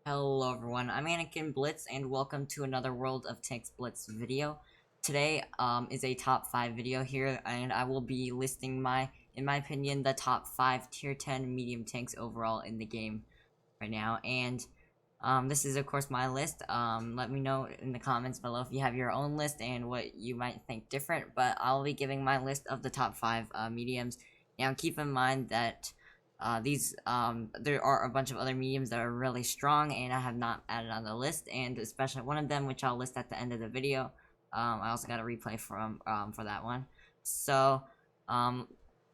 Hello everyone, I'm Anakin Blitz and welcome to another World of Tanks Blitz video. Today is a top 5 video here, and I will be listing in my opinion, the top 5 tier 10 medium tanks overall in the game right now. And this is of course my list. Let me know in the comments below if you have your own list and what you might think different, but I'll be giving my list of the top 5 mediums. Now keep in mind that there are a bunch of other mediums that are really strong and I have not added on the list, and especially one of them which I'll list at the end of the video. I also got a replay for that one. So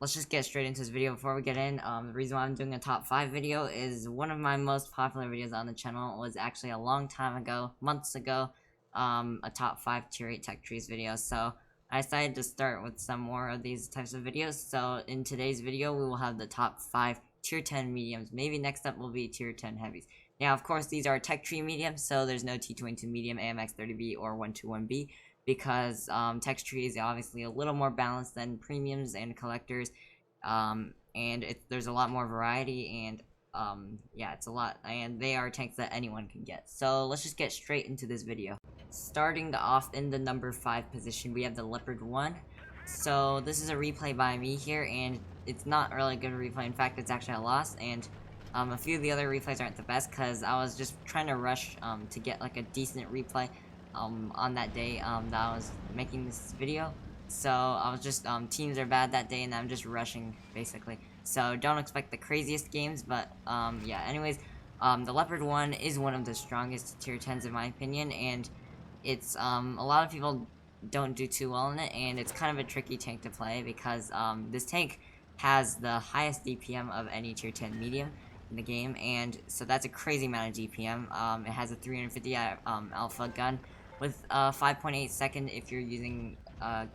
let's just get straight into this video. Before we get in, the reason why I'm doing a top 5 video is one of my most popular videos on the channel was actually a long time ago, months ago, a top 5 tier 8 tech trees video. So I decided to start with some more of these types of videos. So in today's video, we will have the top 5 tier 10 mediums. Maybe next up will be tier 10 heavies. Now, of course, these are tech tree mediums, so there's no T22 medium, AMX 30B, or 121B, because tech tree is obviously a little more balanced than premiums and collectors, and there's a lot more variety, and yeah, it's a lot, and they are tanks that anyone can get. So let's just get straight into this video. Starting off in the number 5 position, we have the Leopard I. So this is a replay by me here, and it's not really a good replay. In fact, it's actually a loss, and a few of the other replays aren't the best because I was just trying to rush to get like a decent replay on that day that I was making this video. So I was just teams are bad that day, and I'm just rushing basically. So don't expect the craziest games, but yeah. Anyways, the Leopard I is one of the strongest tier 10s in my opinion, and it's a lot of people don't do too well in it, and it's kind of a tricky tank to play because this tank has the highest DPM of any tier 10 medium in the game, and so that's a crazy amount of DPM. It has a 350 alpha gun with 5.8 second if you're using gun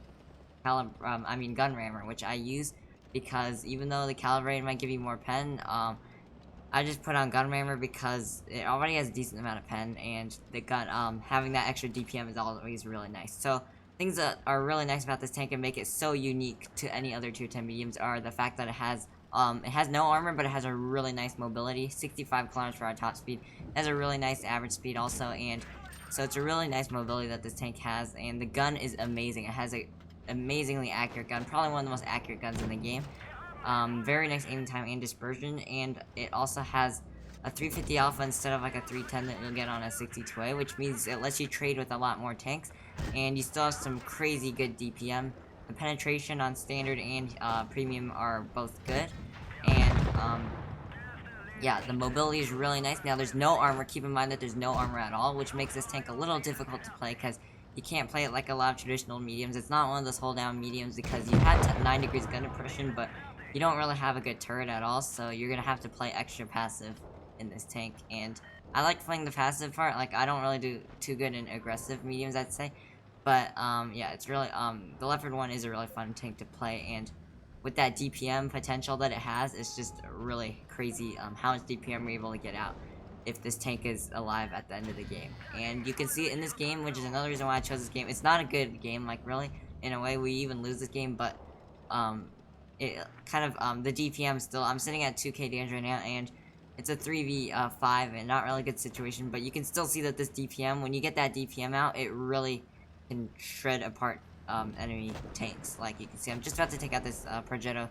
rammer, which I use because even though the calibrated might give you more pen, I just put on gun rammer because it already has a decent amount of pen, and the gun having that extra DPM is always really nice. So things that are really nice about this tank and make it so unique to any other tier 10 mediums are the fact that it has no armor, but it has a really nice mobility, 65 kilometers per hour top speed. It has a really nice average speed also, and so it's a really nice mobility that this tank has, and the gun is amazing. It has a amazingly accurate gun, probably one of the most accurate guns in the game. Very nice aim time and dispersion, and it also has a 350 alpha instead of like a 310 that you'll get on a 62A, which means it lets you trade with a lot more tanks, and you still have some crazy good DPM. The penetration on standard and premium are both good, and yeah, the mobility is really nice. Now there's no armor. Keep in mind that there's no armor at all, which makes this tank a little difficult to play because you can't play it like a lot of traditional mediums. It's not one of those hold down mediums because you have 9 degrees gun depression, but you don't really have a good turret at all, so you're gonna have to play extra passive in this tank. And I like playing the passive part. Like, I don't really do too good in aggressive mediums, I'd say, but yeah, it's really the Leopard I is a really fun tank to play, and with that DPM potential that it has, it's just really crazy how much DPM we're able to get out if this tank is alive at the end of the game. And you can see it in this game, which is another reason why I chose this game. It's not a good game, like, really, in a way. We even lose this game, but it kind of the DPM still, I'm sitting at 2k damage right now, and it's a 3v5 and not really good situation, but you can still see that this DPM, when you get that DPM out, it really can shred apart enemy tanks. Like you can see, I'm just about to take out this Progetto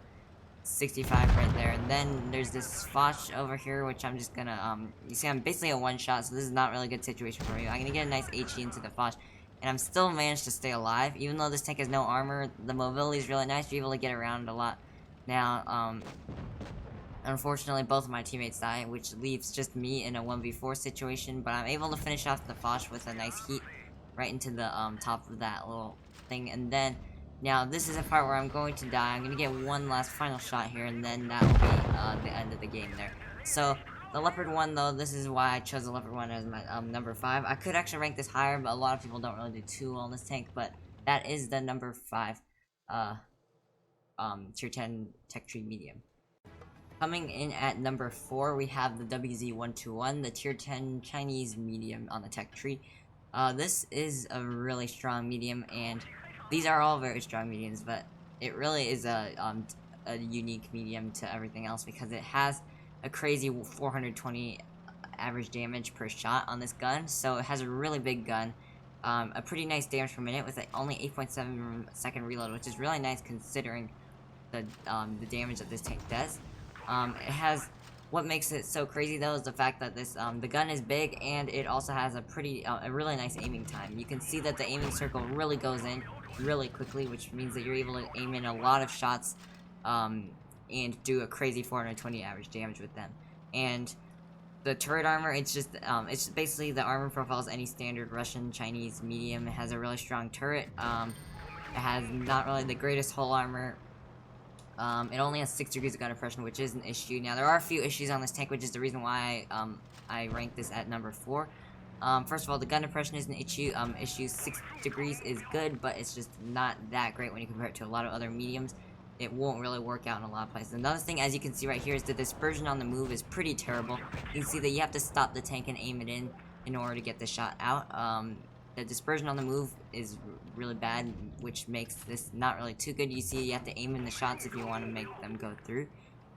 65 right there, and then there's this Foch over here, which I'm just gonna you see I'm basically a one-shot, so this is not really a good situation for me. I'm gonna get a nice HE into the Foch, and I'm still managed to stay alive even though this tank has no armor. The mobility is really nice. You're able to get around a lot. Now unfortunately both of my teammates die, which leaves just me in a 1v4 situation, but I'm able to finish off the Foch with a nice heat right into the top of that little thing. And then now this is a part where I'm going to die. I'm going to get one last final shot here, and then that will be the end of the game there. So the Leopard I, though, this is why I chose the Leopard I as my number 5. I could actually rank this higher, but a lot of people don't really do too well on this tank, but that is the number 5 tier 10 tech tree medium. Coming in at number 4, we have the WZ121, the tier 10 Chinese medium on the tech tree. This is a really strong medium, and these are all very strong mediums, but it really is a unique medium to everything else because it has a crazy 420 average damage per shot on this gun, so it has a really big gun. A pretty nice damage per minute with only 8.7 second reload, which is really nice considering the damage that this tank does. It has, what makes it so crazy though is the fact that this the gun is big, and it also has a really nice aiming time. You can see that the aiming circle really goes in really quickly, which means that you're able to aim in a lot of shots and do a crazy 420 average damage with them. And the turret armor, it's basically the armor profile is any standard Russian, Chinese, medium. It has a really strong turret. It has not really the greatest hull armor. It only has 6 degrees of gun depression, which is an issue. Now, there are a few issues on this tank, which is the reason why I rank this at number 4. First of all, the gun depression is an issue. 6 degrees is good, but it's just not that great when you compare it to a lot of other mediums. It won't really work out in a lot of places. Another thing, as you can see right here, is the dispersion on the move is pretty terrible. You can see that you have to stop the tank and aim it in order to get the shot out. The dispersion on the move is really bad, which makes this not really too good. You see, you have to aim in the shots if you want to make them go through.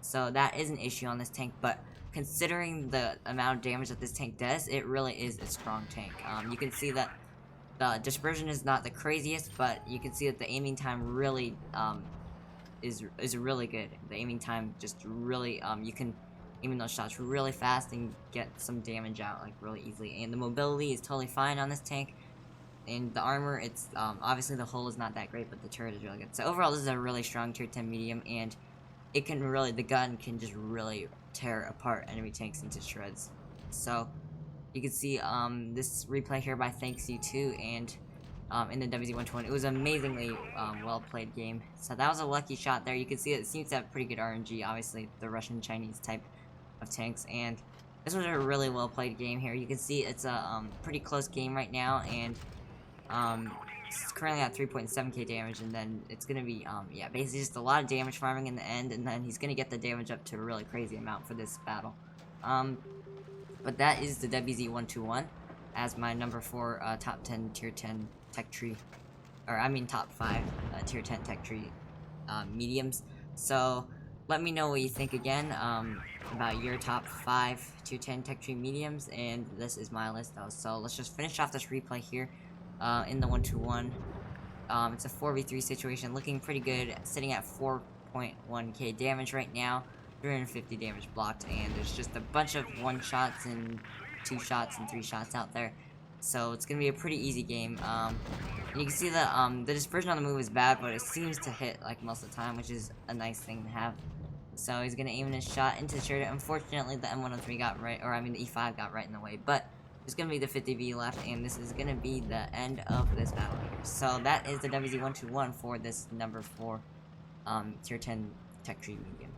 So that is an issue on this tank, but considering the amount of damage that this tank does, it really is a strong tank. You can see that the dispersion is not the craziest, but you can see that the aiming time really is really good. The aiming time just really, you can aim in those shots really fast and get some damage out like really easily. And the mobility is totally fine on this tank. And the armor, it's obviously the hull is not that great, but the turret is really good. So overall, this is a really strong tier 10 medium, and it can really, the gun can just really tear apart enemy tanks into shreds. So you can see this replay here by Thanks You Too, and in the WZ-121, it was an amazingly well played game. So that was a lucky shot there. You can see it seems to have pretty good RNG, obviously the Russian Chinese type of tanks, and this was a really well played game here. You can see it's a pretty close game right now, and it's currently at 3.7k damage, and then it's gonna be yeah, basically just a lot of damage farming in the end, and then he's gonna get the damage up to a really crazy amount for this battle. But that is the WZ-121 as my number 4 top 10 tier 10 tech tree, or I mean top 5 tier 10 tech tree mediums. So let me know what you think again about your top 5 tier 10 tech tree mediums, and this is my list though. So let's just finish off this replay here in the 121. It's a 4v3 situation, looking pretty good, sitting at 4.1k damage right now, 350 damage blocked, and there's just a bunch of 1 shots and 2 shots and 3 shots out there. So it's gonna be a pretty easy game. You can see that the dispersion on the move is bad, but it seems to hit like most of the time, which is a nice thing to have. So he's gonna aim in his shot into the turret. Unfortunately, the M103 got right, or I mean the E5 got right in the way, but there's gonna be the 50V left, and this is gonna be the end of this battle here. So that is the WZ-121 for this number 4 tier 10 tech tree medium.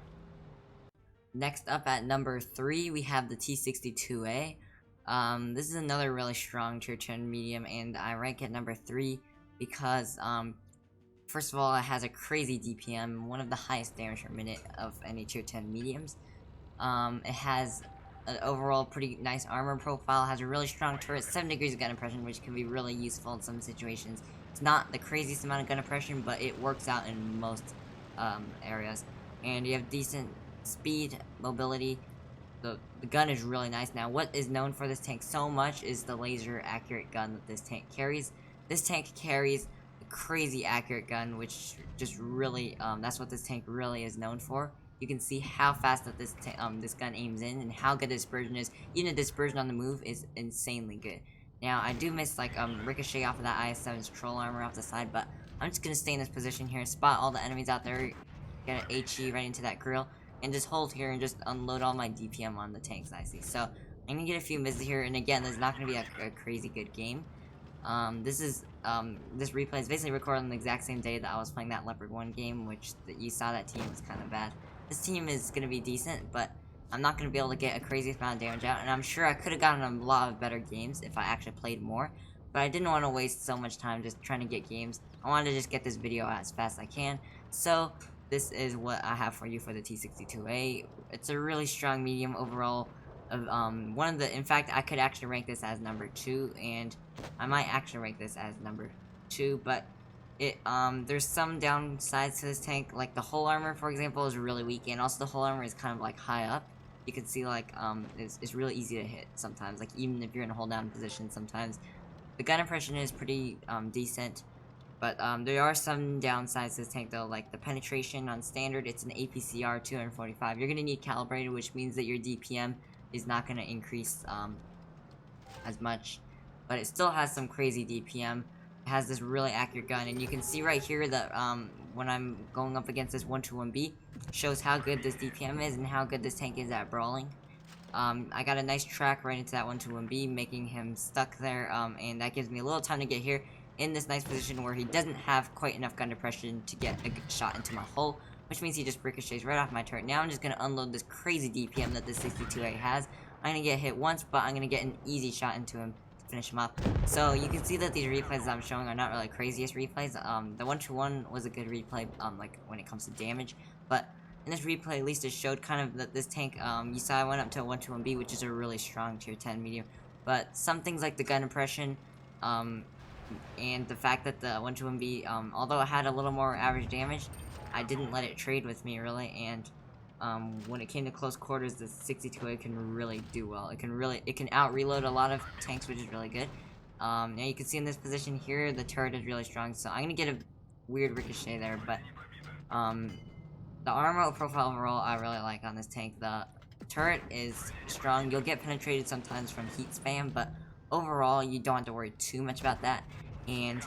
Next up at number 3, we have the T62A. This is another really strong tier 10 medium, and I rank it number 3 because, first of all, it has a crazy DPM, one of the highest damage per minute of any tier 10 mediums. It has an overall pretty nice armor profile, has a really strong turret, 7 degrees of gun depression, which can be really useful in some situations. It's not the craziest amount of gun depression, but it works out in most areas. And you have decent speed, mobility. The gun is really nice. Now, what is known for this tank so much is the laser accurate gun that this tank carries. This tank carries a crazy accurate gun, which just really, that's what this tank really is known for. You can see how fast that this gun aims in, and how good dispersion is. Even the dispersion on the move is insanely good. Now, I do miss like ricochet off of that IS-7's troll armor off the side, but I'm just gonna stay in this position here, spot all the enemies out there, get an HE right into that grill, and just hold here and just unload all my DPM on the tanks I see. So I'm gonna get a few misses here, and again, this is not gonna be a crazy good game. This replay is basically recorded on the exact same day that I was playing that Leopard I game, which you saw that team was kind of bad. This team is gonna be decent, but I'm not gonna be able to get a crazy amount of damage out, and I'm sure I could have gotten a lot of better games if I actually played more, but I didn't want to waste so much time just trying to get games. I wanted to just get this video out as fast as I can. So this is what I have for you for the T62A. It's a really strong medium overall. In fact, I could actually rank this as number 2, and I might actually rank this as number 2, but there's some downsides to this tank, like the hull armor, for example, is really weak, and also the hull armor is kind of like high up. you can see like it's really easy to hit sometimes, like even if you're in a hold down position. Sometimes the gun impression is pretty decent, but there are some downsides to this tank though, like the penetration on standard. It's an APCR 245. You're gonna need calibrated, which means that your DPM is not gonna increase as much, but it still has some crazy DPM. It has this really accurate gun, and you can see right here that when I'm going up against this 121B, shows how good this DPM is and how good this tank is at brawling. I got a nice track right into that 121B, making him stuck there, and that gives me a little time to get here in this nice position where he doesn't have quite enough gun depression to get a good shot into my hull, which means he just ricochets right off my turret. Now I'm just going to unload this crazy DPM that the 62A has. I'm going to get hit once, but I'm going to get an easy shot into him to finish him up. So you can see that these replays I'm showing are not really craziest replays. The 1-2-1 was a good replay, like when it comes to damage, but in this replay, at least it showed kind of that this tank, you saw I went up to a 1-2-1B, which is a really strong tier 10 medium, but some things like the gun impression, and the fact that the 1-2-1B, although it had a little more average damage, I didn't let it trade with me really, and when it came to close quarters, the 62A can really do well. It can out reload a lot of tanks, which is really good. Now you can see in this position here, the turret is really strong, so I'm gonna get a weird ricochet there, but the armor profile overall I really like on this tank. The turret is strong. You'll get penetrated sometimes from heat spam, but overall you don't have to worry too much about that. And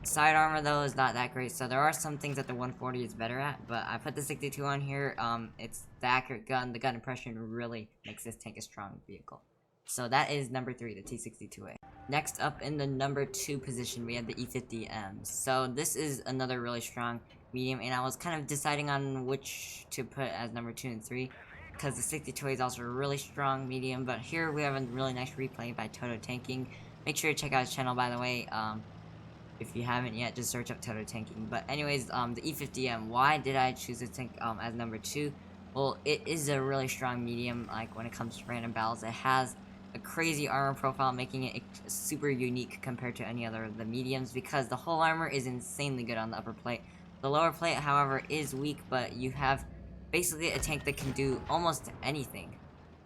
side armor though is not that great, so there are some things that the 140 is better at, but I put the 62 on here. It's the accurate gun. The gun impression really makes this tank a strong vehicle. So that is number 3, the T62A. Next up in the number 2 position, we have the E50M. So this is another really strong medium, and I was kind of deciding on which to put as number 2 and 3, because the 62A is also a really strong medium, but here we have a really nice replay by Toto Tanking. Make sure to check out his channel, by the way. If you haven't yet, just search up Toto Tanking. But anyways, the E50M, why did I choose this tank as number 2? Well, it is a really strong medium, like when it comes to random battles. It has a crazy armor profile, making it super unique compared to any other of the mediums, because the whole armor is insanely good on the upper plate. The lower plate, however, is weak, but you have basically a tank that can do almost anything.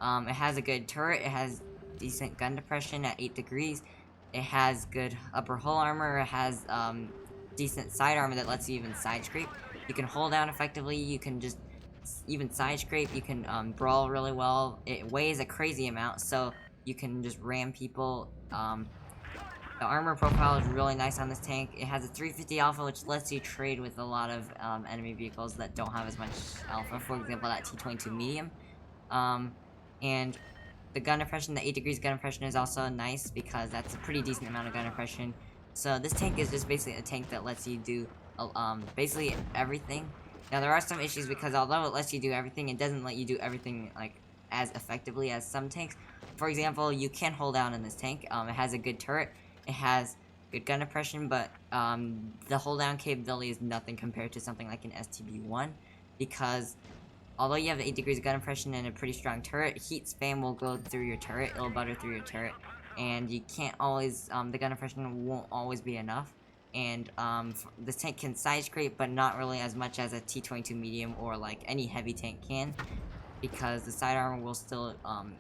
It has a good turret, it has decent gun depression at 8 degrees, it has good upper hull armor, it has decent side armor that lets you even side scrape. You can hold down effectively, you can just even side scrape, you can brawl really well. It weighs a crazy amount, so you can just ram people. The armor profile is really nice on this tank. It has a 350 alpha, which lets you trade with a lot of enemy vehicles that don't have as much alpha. For example, that T22 medium. And the gun impression, the 8 degrees gun impression is also nice, because that's a pretty decent amount of gun impression. So this tank is just basically a tank that lets you do basically everything. Now there are some issues, because although it lets you do everything, it doesn't let you do everything like as effectively as some tanks. For example, you can hold down in this tank. It has a good turret, it has good gun impression, but the hold down capability is nothing compared to something like an STB-1, because although you have 8 degrees of gun impression and a pretty strong turret, heat spam will go through your turret, it'll butter through your turret, and you can't always, the gun impression won't always be enough. And this tank can side scrape, but not really as much as a T22 medium or like any heavy tank can, because the side armor will still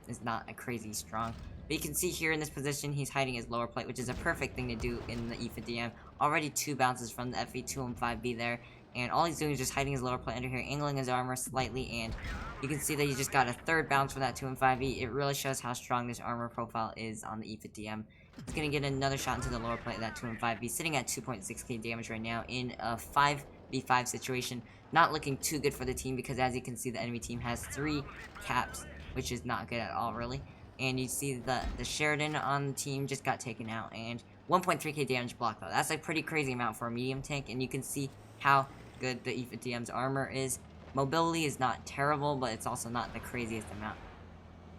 is not a crazy strong. But you can see here in this position, he's hiding his lower plate, which is a perfect thing to do in the E50M. Already 2 bounces from the FE215B there, and all he's doing is just hiding his lower plate under here, angling his armor slightly, and you can see that he just got a 3rd bounce from that 215B. It really shows how strong this armor profile is on the E50M. He's gonna get another shot into the lower plate of that 215B, sitting at 2.6k damage right now in a 5v5 situation. Not looking too good for the team, because as you can see, the enemy team has 3 caps, which is not good at all, really. And you see the Sheridan on the team just got taken out, and 1.3k damage block though. That's a pretty crazy amount for a medium tank, and you can see how good the E50M's armor is. Mobility is not terrible, but it's also not the craziest amount.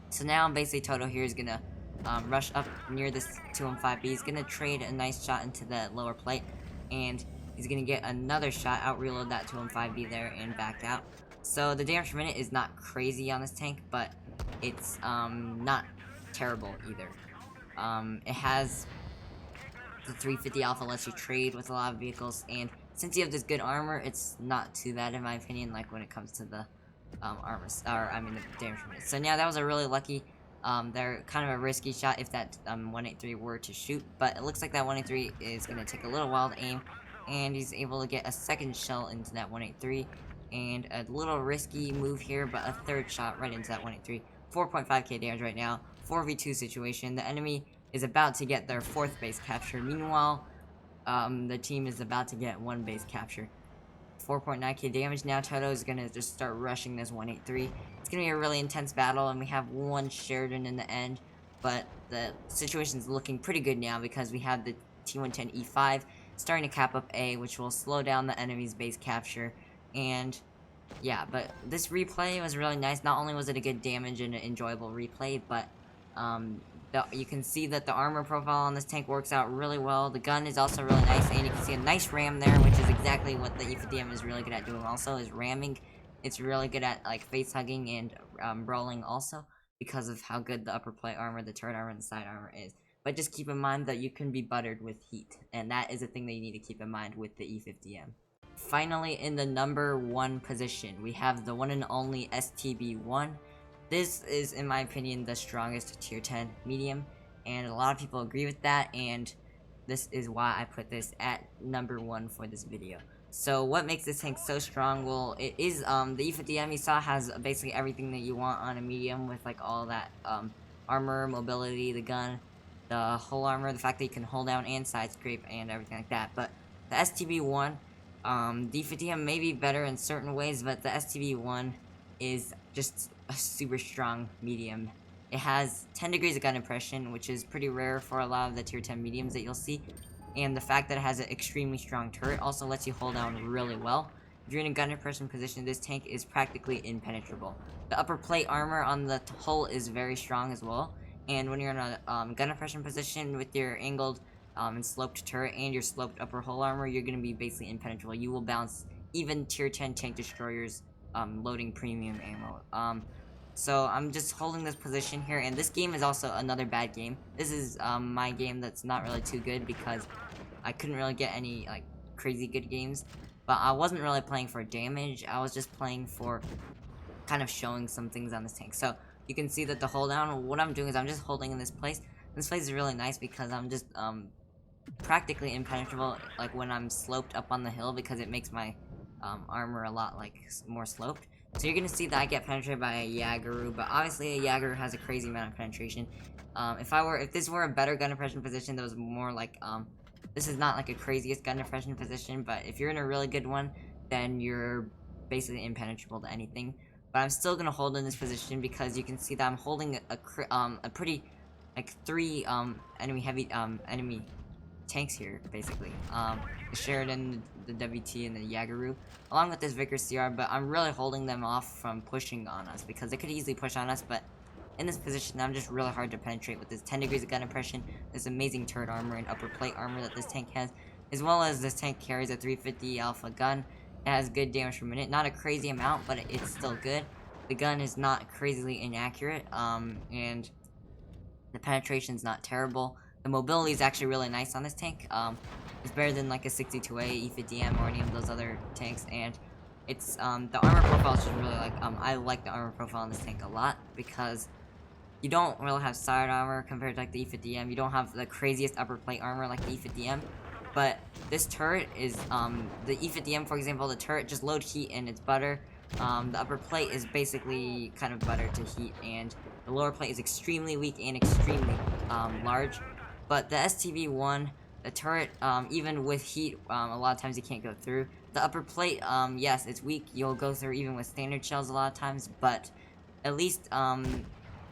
So now basically Toto here is gonna rush up near this 215B. He's gonna trade a nice shot into the lower plate, and he's gonna get another shot, out reload that 215B there, and back out. So the damage per minute is not crazy on this tank, but it's not terrible either. It has the 350 alpha, lets you trade with a lot of vehicles, and since you have this good armor, it's not too bad in my opinion, like when it comes to the armor, or I mean the damage from it. So yeah, that was a really lucky, they're kind of a risky shot if that 183 were to shoot, but it looks like that 183 is gonna take a little while to aim, and he's able to get a second shell into that 183, and a little risky move here, but a third shot right into that 183. 4.5k damage right now, 4v2 situation. The enemy is about to get their 4th base capture. Meanwhile, the team is about to get 1 base capture. 4.9k damage now. Toto is gonna just start rushing this 183. It's gonna be a really intense battle, and we have 1 Sheridan in the end, but the situation's looking pretty good now because we have the T110E5 starting to cap up A, which will slow down the enemy's base capture. And yeah, but this replay was really nice. Not only was it a good damage and an enjoyable replay, but you can see that the armor profile on this tank works out really well. The gun is also really nice, and you can see a nice ram there, which is exactly what the E50M is really good at doing also, is ramming. It's really good at, like, face hugging and brawling also, because of how good the upper plate armor, the turret armor, and the side armor is. But just keep in mind that you can be buttered with heat, and that is a thing that you need to keep in mind with the E50M. Finally, in the number 1 position, we have the one and only STB-1. This is, in my opinion, the strongest tier 10 medium, and a lot of people agree with that, and this is why I put this at number 1 for this video. So what makes this tank so strong? Well, it is, the E50M you saw has basically everything that you want on a medium, with like all that armor, mobility, the gun, the hull armor, the fact that you can hold down and side scrape and everything like that. But the STB-1, the E50M may be better in certain ways, but the STB-1 is just a super strong medium. It has 10 degrees of gun impression, which is pretty rare for a lot of the tier 10 mediums that you'll see. And the fact that it has an extremely strong turret also lets you hold down really well. If you're in a gun impression position, this tank is practically impenetrable. The upper plate armor on the hull is very strong as well. And when you're in a gun impression position with your angled and sloped turret and your sloped upper hull armor, you're going to be basically impenetrable. You will bounce even tier 10 tank destroyers loading premium ammo. So I'm just holding this position here, and this game is also another bad game. This is my game that's not really too good because I couldn't really get any like crazy good games, but I wasn't really playing for damage. I was just playing for kind of showing some things on this tank. So you can see that the hold down, what I'm doing is I'm just holding in this place. This place is really nice because I'm just practically impenetrable like when I'm sloped up on the hill, because it makes my armor a lot like more sloped. So you're gonna see that I get penetrated by a Yagaru, but obviously a Yagaru has a crazy amount of penetration. If this were a better gun impression position that was more like this is not like a craziest gun impression position, but if you're in a really good one, then you're basically impenetrable to anything. But I'm still gonna hold in this position because you can see that I'm holding a pretty like 3 enemy tanks here, basically. The Sheridan, the WT, and the Yagaru, along with this Vickers CR, but I'm really holding them off from pushing on us because they could easily push on us, but in this position, I'm just really hard to penetrate with this 10 degrees of gun impression, this amazing turret armor and upper plate armor that this tank has, as well as this tank carries a 350 alpha gun. It has good damage per minute, not a crazy amount, but it's still good. The gun is not crazily inaccurate, and the penetration's not terrible. The mobility is actually really nice on this tank. It's better than like a 62A, E50M, or any of those other tanks, and it's, the armor profile is just really like, I like the armor profile on this tank a lot, because you don't really have side armor compared to like the E50M. You don't have the craziest upper plate armor like the E50M, but this turret is, the E50M, for example, the turret just load heat and it's butter. The upper plate is basically kind of butter to heat, and the lower plate is extremely weak and extremely large. But the STB-1, the turret, even with heat, a lot of times you can't go through. The upper plate, yes, it's weak. You'll go through even with standard shells a lot of times, but at least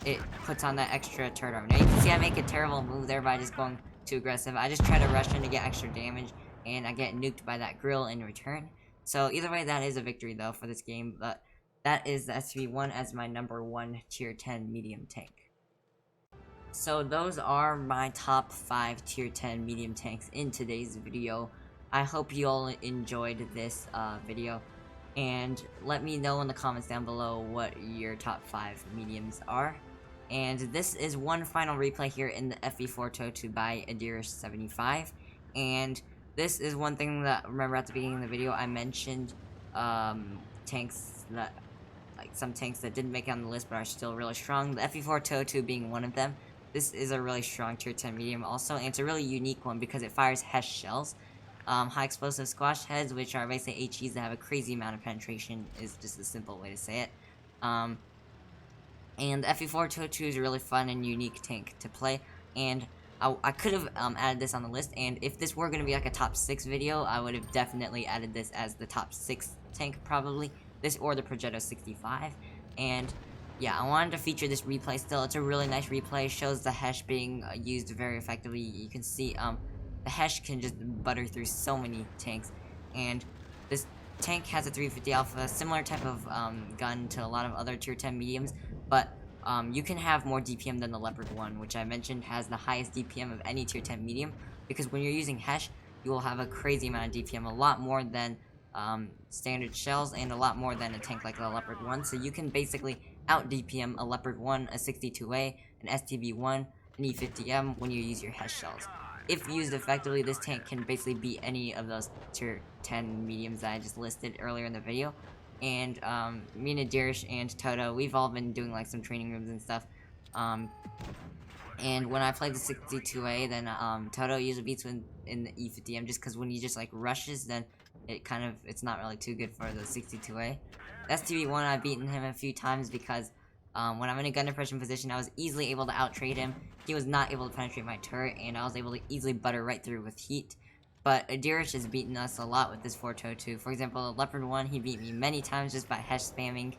it puts on that extra turret armor. Now you can see I make a terrible move there by just going too aggressive. I just try to rush in to get extra damage, and I get nuked by that grill in return. So either way, that is a victory though for this game, but that is the STB-1 as my number 1 tier 10 medium tank. So those are my top 5 tier 10 medium tanks in today's video. I hope you all enjoyed this video, and let me know in the comments down below what your top 5 mediums are. And this is one final replay here in the FE4 Toto by Adirish75, and this is one thing that, remember at the beginning of the video, I mentioned tanks that like some tanks that didn't make it on the list but are still really strong. The FE4 Toto being one of them. This is a really strong tier 10 medium also, and it's a really unique one because it fires HESH shells. High explosive squash heads, which are basically HEs that have a crazy amount of penetration, is just a simple way to say it. And the FE4 Toto is a really fun and unique tank to play, and I could have added this on the list, and if this were going to be like a top 6 video, I would have definitely added this as the top 6 tank, probably. This or the Progetto 65, and yeah, I wanted to feature this replay still. It's a really nice replay, it shows the HESH being used very effectively. You can see the HESH can just butter through so many tanks, and this tank has a 350 alpha, similar type of gun to a lot of other tier 10 mediums, but you can have more DPM than the Leopard I, which I mentioned has the highest DPM of any tier 10 medium, because when you're using HESH, you will have a crazy amount of DPM, a lot more than standard shells, and a lot more than a tank like the Leopard I, so you can basically out DPM a Leopard I, a 62A, an STB-1, an E50M when you use your HESH shells. If used effectively, this tank can basically beat any of those tier 10 mediums that I just listed earlier in the video. And me and Adirish and Toto, we've all been doing like some training rooms and stuff. And when I played the 62A, then Toto usually beats in the E50M, just because when he just like rushes, then it's not really too good for the 62A. The STB-1, I've beaten him a few times because when I'm in a gun depression position, I was easily able to out-trade him. He was not able to penetrate my turret, and I was able to easily butter right through with heat. But Adirish has beaten us a lot with this 4-2. For example, Leopard 1, he beat me many times just by HESH spamming.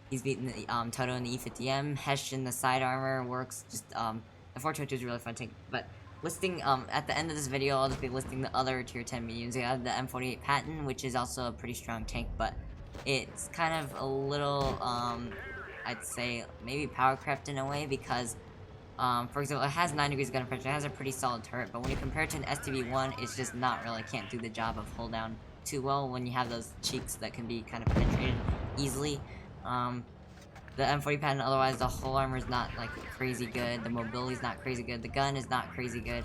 He's beaten the Toto in the E50M. HESH in the side armor works. Just the 4-2 is a really fun tank. But listing at the end of this video, I'll just be listing the other tier 10 mediums. We have the M48 Platoon, which is also a pretty strong tank, but it's kind of a little I'd say maybe power crept in a way, because for example, it has 9 degrees of gun pressure, it has a pretty solid turret, but when you compare it to an STB-1, it's just not really, can't do the job of hold down too well when you have those cheeks that can be kind of penetrated easily. The M40 Platoon, otherwise, the whole armor is not like crazy good, the mobility is not crazy good, the gun is not crazy good.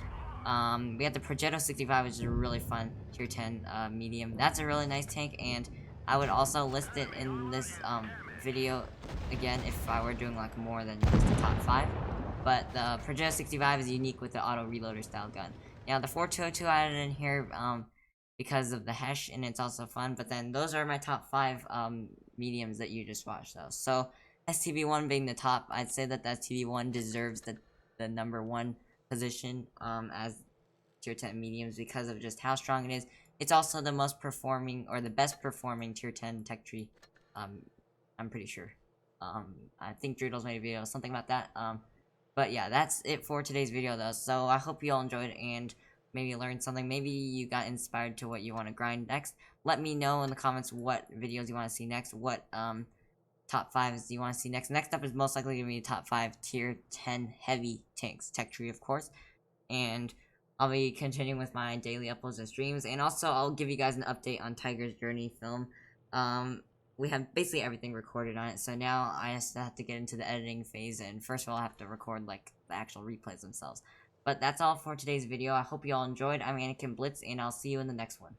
We have the Progetto 65, which is a really fun tier 10 medium. That's a really nice tank, and I would also list it in this video again if I were doing like more than just the top 5. But the Progetto 65 is unique with the auto reloader style gun. Now the 4-2 I added in here because of the HESH, and it's also fun. But then those are my top 5 mediums that you just watched though. So STB-1 being the top, I'd say that the STB-1 deserves the number 1 position as tier 10 mediums because of just how strong it is. It's also the most performing, or the best performing tier 10 tech tree, I'm pretty sure. I think Driddles made a video, something about that. But yeah, that's it for today's video though, so I hope you all enjoyed and maybe learned something. Maybe you got inspired to what you want to grind next. Let me know in the comments what videos you want to see next, what top 5s you want to see next. Next up is most likely going to be top 5 tier 10 heavy tanks, tech tree of course, and I'll be continuing with my daily uploads and streams, and also I'll give you guys an update on Tiger's Journey film. We have basically everything recorded on it, so now I just have to get into the editing phase, and first of all I have to record like the actual replays themselves. But that's all for today's video. I hope you all enjoyed. I'm Anakin Blitz, and I'll see you in the next one.